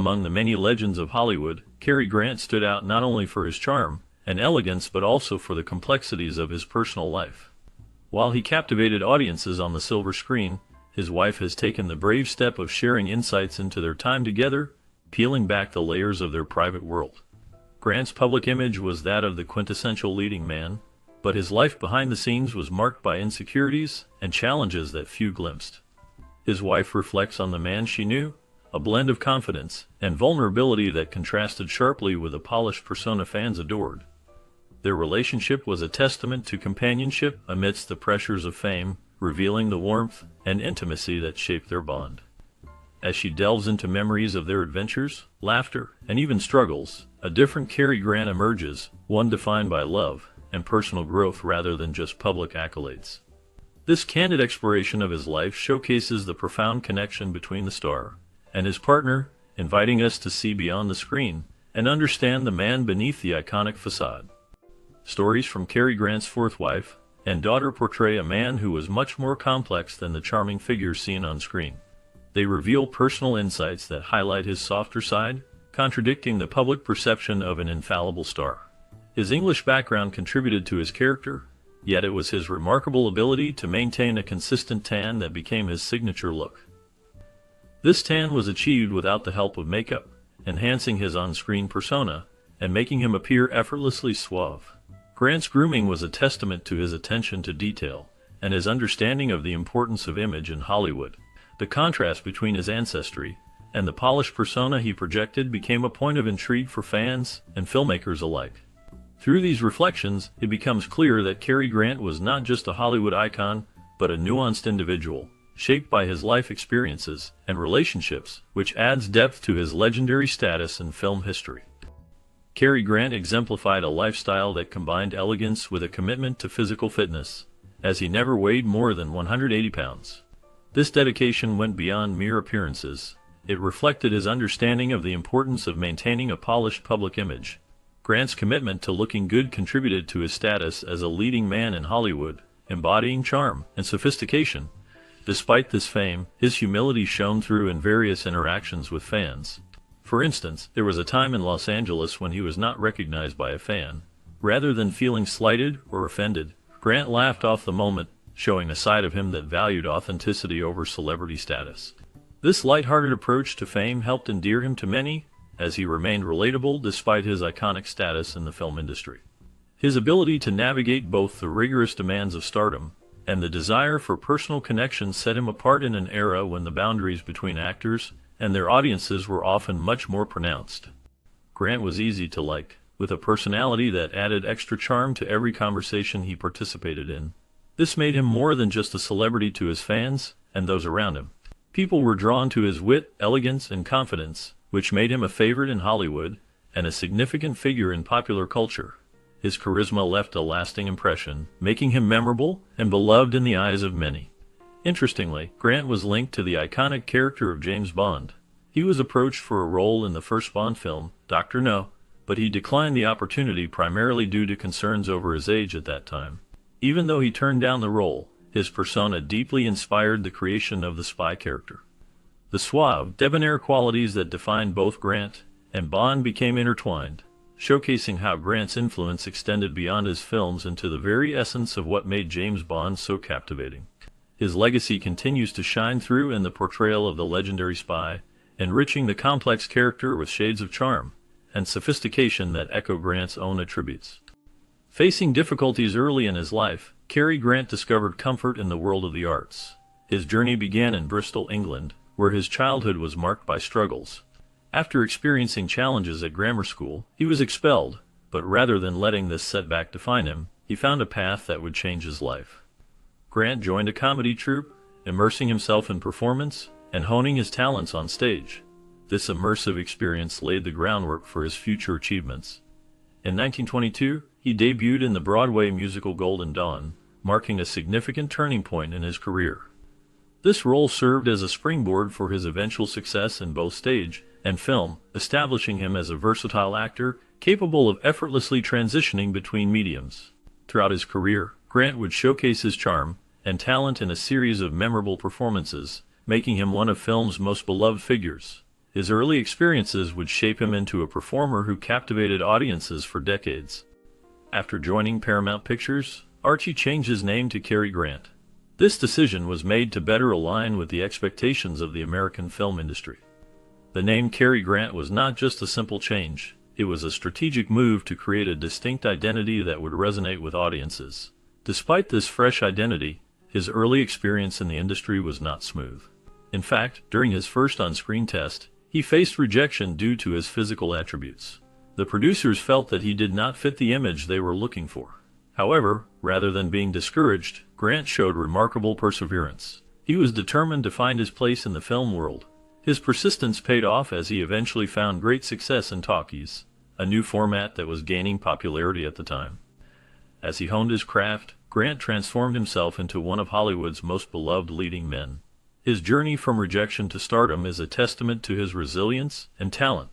Among the many legends of Hollywood, Cary Grant stood out not only for his charm and elegance but also for the complexities of his personal life. While he captivated audiences on the silver screen, his wife has taken the brave step of sharing insights into their time together, peeling back the layers of their private world. Grant's public image was that of the quintessential leading man, but his life behind the scenes was marked by insecurities and challenges that few glimpsed. His wife reflects on the man she knew, a blend of confidence and vulnerability that contrasted sharply with the polished persona fans adored. Their relationship was a testament to companionship amidst the pressures of fame, revealing the warmth and intimacy that shaped their bond. As she delves into memories of their adventures, laughter, and even struggles, a different Cary Grant emerges, one defined by love and personal growth rather than just public accolades. This candid exploration of his life showcases the profound connection between the star and his partner, inviting us to see beyond the screen and understand the man beneath the iconic facade. Stories from Cary Grant's fourth wife and daughter portray a man who was much more complex than the charming figures seen on screen. They reveal personal insights that highlight his softer side, contradicting the public perception of an infallible star. His English background contributed to his character, yet it was his remarkable ability to maintain a consistent tan that became his signature look. This tan was achieved without the help of makeup, enhancing his on-screen persona and making him appear effortlessly suave. Grant's grooming was a testament to his attention to detail and his understanding of the importance of image in Hollywood. The contrast between his ancestry and the polished persona he projected became a point of intrigue for fans and filmmakers alike. Through these reflections, it becomes clear that Cary Grant was not just a Hollywood icon, but a nuanced individual, shaped by his life experiences and relationships, which adds depth to his legendary status in film history. Cary Grant exemplified a lifestyle that combined elegance with a commitment to physical fitness, as he never weighed more than 180 pounds. This dedication went beyond mere appearances. It reflected his understanding of the importance of maintaining a polished public image. Grant's commitment to looking good contributed to his status as a leading man in Hollywood, embodying charm and sophistication. Despite this fame, his humility shone through in various interactions with fans. For instance, there was a time in Los Angeles when he was not recognized by a fan. Rather than feeling slighted or offended, Grant laughed off the moment, showing a side of him that valued authenticity over celebrity status. This lighthearted approach to fame helped endear him to many, as he remained relatable despite his iconic status in the film industry. His ability to navigate both the rigorous demands of stardom and the desire for personal connection set him apart in an era when the boundaries between actors and their audiences were often much more pronounced. Grant was easy to like, with a personality that added extra charm to every conversation he participated in. This made him more than just a celebrity to his fans and those around him. People were drawn to his wit, elegance, and confidence, which made him a favorite in Hollywood and a significant figure in popular culture. His charisma left a lasting impression, making him memorable and beloved in the eyes of many. Interestingly, Grant was linked to the iconic character of James Bond. He was approached for a role in the first Bond film, Dr. No, but he declined the opportunity primarily due to concerns over his age at that time. Even though he turned down the role, his persona deeply inspired the creation of the spy character. The suave, debonair qualities that defined both Grant and Bond became intertwined, showcasing how Grant's influence extended beyond his films into the very essence of what made James Bond so captivating. His legacy continues to shine through in the portrayal of the legendary spy, enriching the complex character with shades of charm and sophistication that echo Grant's own attributes. Facing difficulties early in his life, Cary Grant discovered comfort in the world of the arts. His journey began in Bristol, England, where his childhood was marked by struggles. After experiencing challenges at grammar school, he was expelled, but rather than letting this setback define him, he found a path that would change his life. Grant joined a comedy troupe, immersing himself in performance and honing his talents on stage. This immersive experience laid the groundwork for his future achievements. In 1922, he debuted in the Broadway musical Golden Dawn, marking a significant turning point in his career. This role served as a springboard for his eventual success in both stage and film, establishing him as a versatile actor capable of effortlessly transitioning between mediums. Throughout his career, Grant would showcase his charm and talent in a series of memorable performances, making him one of film's most beloved figures. His early experiences would shape him into a performer who captivated audiences for decades. After joining Paramount Pictures, Archie changed his name to Cary Grant. This decision was made to better align with the expectations of the American film industry. The name Cary Grant was not just a simple change, it was a strategic move to create a distinct identity that would resonate with audiences. Despite this fresh identity, his early experience in the industry was not smooth. In fact, during his first on-screen test, he faced rejection due to his physical attributes. The producers felt that he did not fit the image they were looking for. However, rather than being discouraged, Grant showed remarkable perseverance. He was determined to find his place in the film world. His persistence paid off as he eventually found great success in talkies, a new format that was gaining popularity at the time. As he honed his craft, Grant transformed himself into one of Hollywood's most beloved leading men. His journey from rejection to stardom is a testament to his resilience and talent.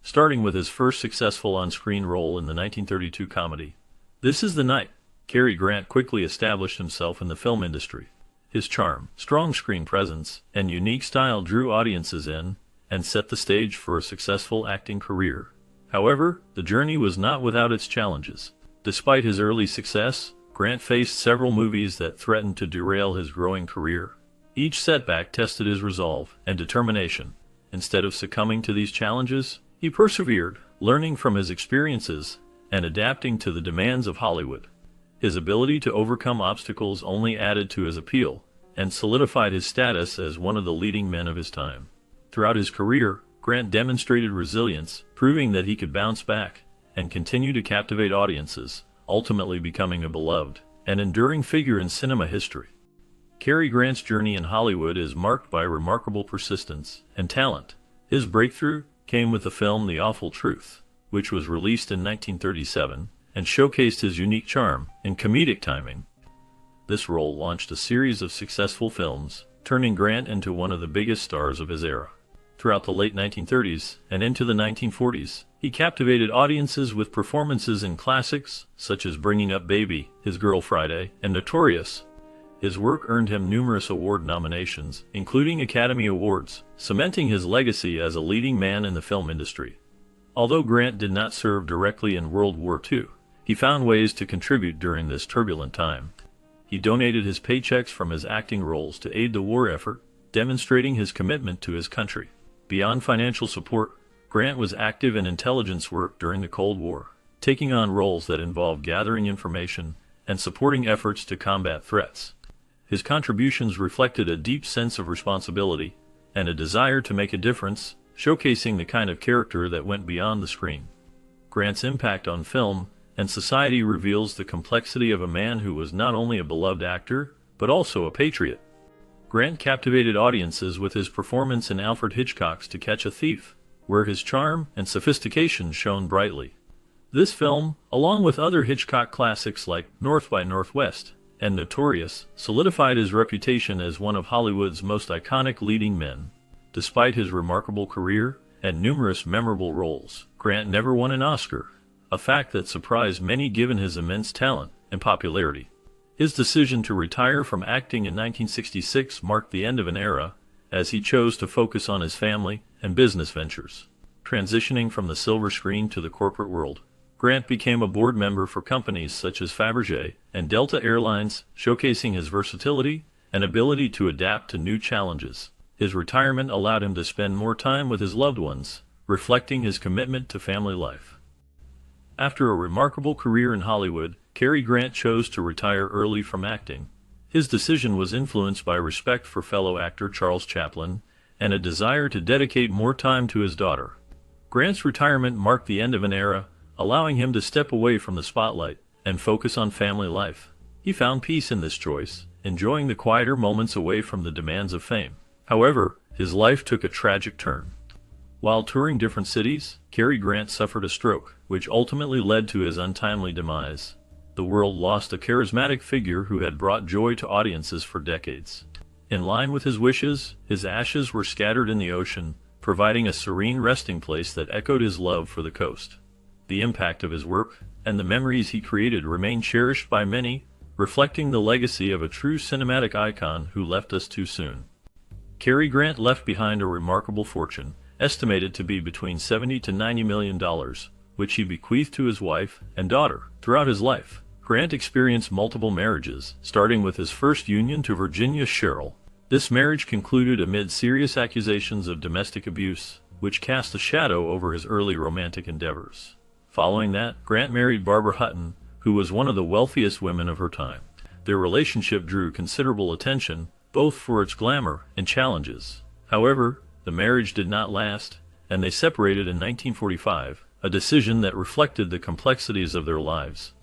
Starting with his first successful on-screen role in the 1932 comedy, This Is the Night, Cary Grant quickly established himself in the film industry. His charm, strong screen presence, and unique style drew audiences in and set the stage for a successful acting career. However, the journey was not without its challenges. Despite his early success, Grant faced several movies that threatened to derail his growing career. Each setback tested his resolve and determination. Instead of succumbing to these challenges, he persevered, learning from his experiences and adapting to the demands of Hollywood. His ability to overcome obstacles only added to his appeal and solidified his status as one of the leading men of his time. Throughout his career, Grant demonstrated resilience, proving that he could bounce back and continue to captivate audiences, ultimately becoming a beloved and enduring figure in cinema history. Cary Grant's journey in Hollywood is marked by remarkable persistence and talent. His breakthrough came with the film The Awful Truth, which was released in 1937 and showcased his unique charm and comedic timing. This role launched a series of successful films, turning Grant into one of the biggest stars of his era. Throughout the late 1930s and into the 1940s, he captivated audiences with performances in classics such as Bringing Up Baby, His Girl Friday, and Notorious. His work earned him numerous award nominations, including Academy Awards, cementing his legacy as a leading man in the film industry. Although Grant did not serve directly in World War II, he found ways to contribute during this turbulent time. He donated his paychecks from his acting roles to aid the war effort, demonstrating his commitment to his country. Beyond financial support, Grant was active in intelligence work during the Cold War, taking on roles that involved gathering information and supporting efforts to combat threats. His contributions reflected a deep sense of responsibility and a desire to make a difference, showcasing the kind of character that went beyond the screen. Grant's impact on film and society reveals the complexity of a man who was not only a beloved actor, but also a patriot. Grant captivated audiences with his performance in Alfred Hitchcock's To Catch a Thief, where his charm and sophistication shone brightly. This film, along with other Hitchcock classics like North by Northwest and Notorious, solidified his reputation as one of Hollywood's most iconic leading men. Despite his remarkable career and numerous memorable roles, Grant never won an Oscar, a fact that surprised many given his immense talent and popularity. His decision to retire from acting in 1966 marked the end of an era, as he chose to focus on his family and business ventures. Transitioning from the silver screen to the corporate world, Grant became a board member for companies such as Fabergé and Delta Airlines, showcasing his versatility and ability to adapt to new challenges. His retirement allowed him to spend more time with his loved ones, reflecting his commitment to family life. After a remarkable career in Hollywood, Cary Grant chose to retire early from acting. His decision was influenced by respect for fellow actor Charles Chaplin and a desire to dedicate more time to his daughter. Grant's retirement marked the end of an era, allowing him to step away from the spotlight and focus on family life. He found peace in this choice, enjoying the quieter moments away from the demands of fame. However, his life took a tragic turn. While touring different cities, Cary Grant suffered a stroke, which ultimately led to his untimely demise. The world lost a charismatic figure who had brought joy to audiences for decades. In line with his wishes, his ashes were scattered in the ocean, providing a serene resting place that echoed his love for the coast. The impact of his work and the memories he created remain cherished by many, reflecting the legacy of a true cinematic icon who left us too soon. Cary Grant left behind a remarkable fortune, estimated to be between $70 to $90 million, which he bequeathed to his wife and daughter. Throughout his life, Grant experienced multiple marriages, starting with his first union to Virginia Sherrill. This marriage concluded amid serious accusations of domestic abuse, which cast a shadow over his early romantic endeavors. Following that, Grant married Barbara Hutton, who was one of the wealthiest women of her time. Their relationship drew considerable attention, both for its glamour and challenges. However, the marriage did not last, and they separated in 1945, a decision that reflected the complexities of their lives.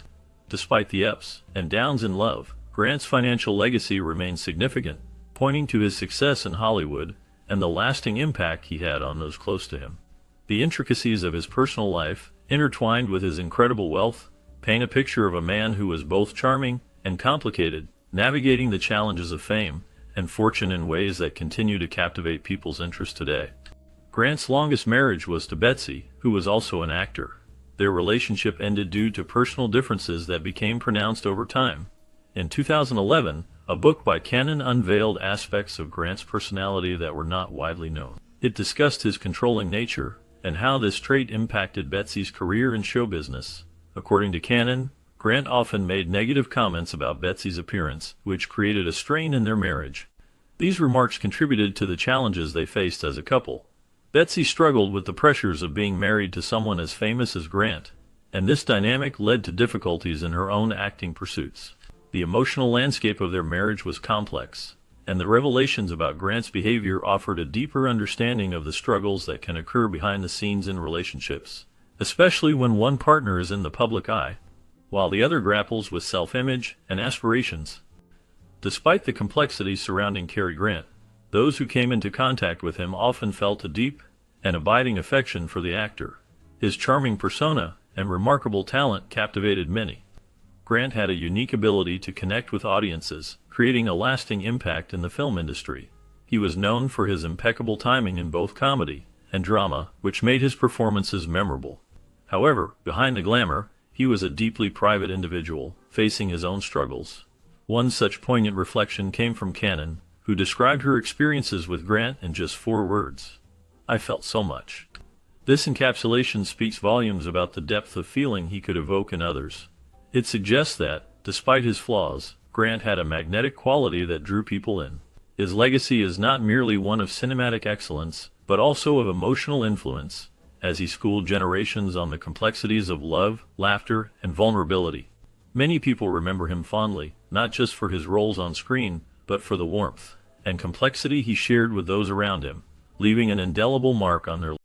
Despite the ups and downs in love, Grant's financial legacy remained significant, pointing to his success in Hollywood and the lasting impact he had on those close to him. The intricacies of his personal life, intertwined with his incredible wealth, paint a picture of a man who was both charming and complicated, navigating the challenges of fame and fortune in ways that continue to captivate people's interest today. Grant's longest marriage was to Betsy, who was also an actor. Their relationship ended due to personal differences that became pronounced over time. In 2011, a book by Cannon unveiled aspects of Grant's personality that were not widely known. It discussed his controlling nature and how this trait impacted Betsy's career in show business. According to Cannon, Grant often made negative comments about Betsy's appearance, which created a strain in their marriage. These remarks contributed to the challenges they faced as a couple. Betsy struggled with the pressures of being married to someone as famous as Grant, and this dynamic led to difficulties in her own acting pursuits. The emotional landscape of their marriage was complex, and the revelations about Grant's behavior offered a deeper understanding of the struggles that can occur behind the scenes in relationships, especially when one partner is in the public eye, while the other grapples with self-image and aspirations. Despite the complexities surrounding Cary Grant, those who came into contact with him often felt a deep and abiding affection for the actor. His charming persona and remarkable talent captivated many. Grant had a unique ability to connect with audiences, creating a lasting impact in the film industry. He was known for his impeccable timing in both comedy and drama, which made his performances memorable. However, behind the glamour, he was a deeply private individual, facing his own struggles. One such poignant reflection came from Cannon, who described her experiences with Grant in just 4 words. "I felt so much." This encapsulation speaks volumes about the depth of feeling he could evoke in others. It suggests that, despite his flaws, Grant had a magnetic quality that drew people in. His legacy is not merely one of cinematic excellence, but also of emotional influence, as he schooled generations on the complexities of love, laughter, and vulnerability. Many people remember him fondly, not just for his roles on screen, but for the warmth and complexity he shared with those around him, leaving an indelible mark on their